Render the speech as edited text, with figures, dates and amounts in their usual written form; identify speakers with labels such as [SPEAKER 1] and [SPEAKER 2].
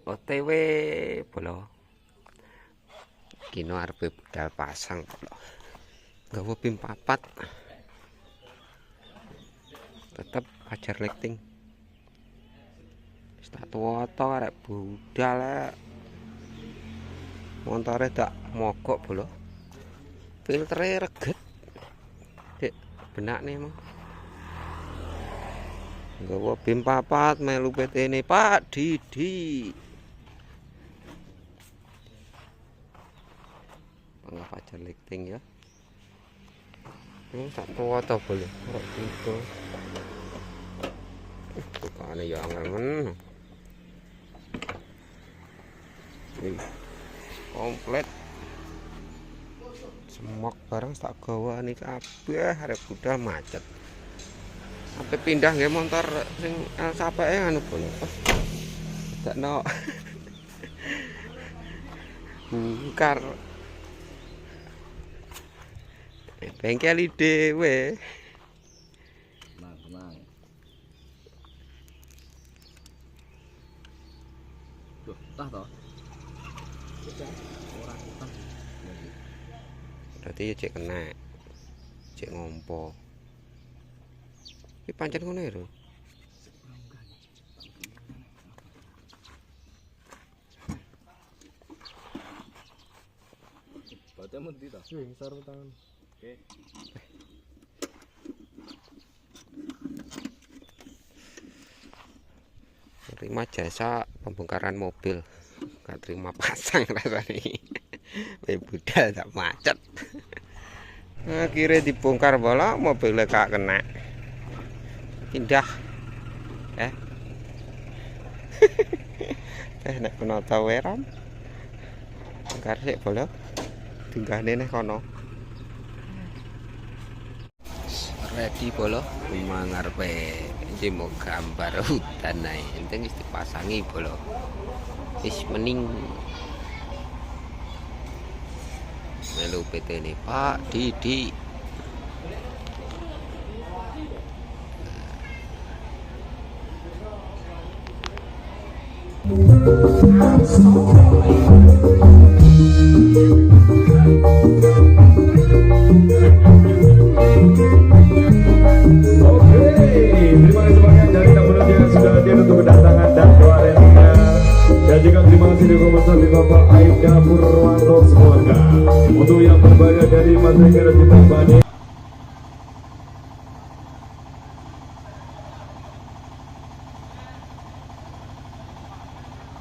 [SPEAKER 1] OTW bolo. Kino arep budal pasang bolo. Gawa pim papat. Tetep ajar lighting. Wis tak tuwa-tuwa arek budal rek. Montore tak mogok bolo. Filtere reget. Dek benakne mah. Gawa pim papat melu PT ini Pak Didi. Panggah ajar lighting ya. Ini tak tua tau boleh. Kok gitu. Tukane ya angel men. Komplit. Semok barang tak gawa nih kabeh arek budal macet. Sampai pindah nggih motor sing sapeke anu bolo. Dakno. Bungkar. Bengkel dhewe.
[SPEAKER 2] Tenang. Duh, tah toh. Ora tah.
[SPEAKER 1] Berarti cek kena. Cek ngompo. Iki pancen ngono ya, Lho.
[SPEAKER 2] Baca menti ta? Wih, sarung tangan. Oke.
[SPEAKER 1] Terima jasa pembongkaran mobil. Gak terima pasang rasanya. Wih budal tak macet. Akhirnya dibongkar bola mobilnya gak kena. Pindah. Nek kena taweran. Bongkar sik bola. Tinggahne nih kono. Ready bolo rumah ngarepe iki mau gambar hutan ae enteng wis dipasangi bolo wis mening melu PT ini Pak Didi
[SPEAKER 3] Terima kasih dikomensal di Bapak Aibda Purwanto semoga untuk yang berbeda dari Mas Eka dan Cita Bani.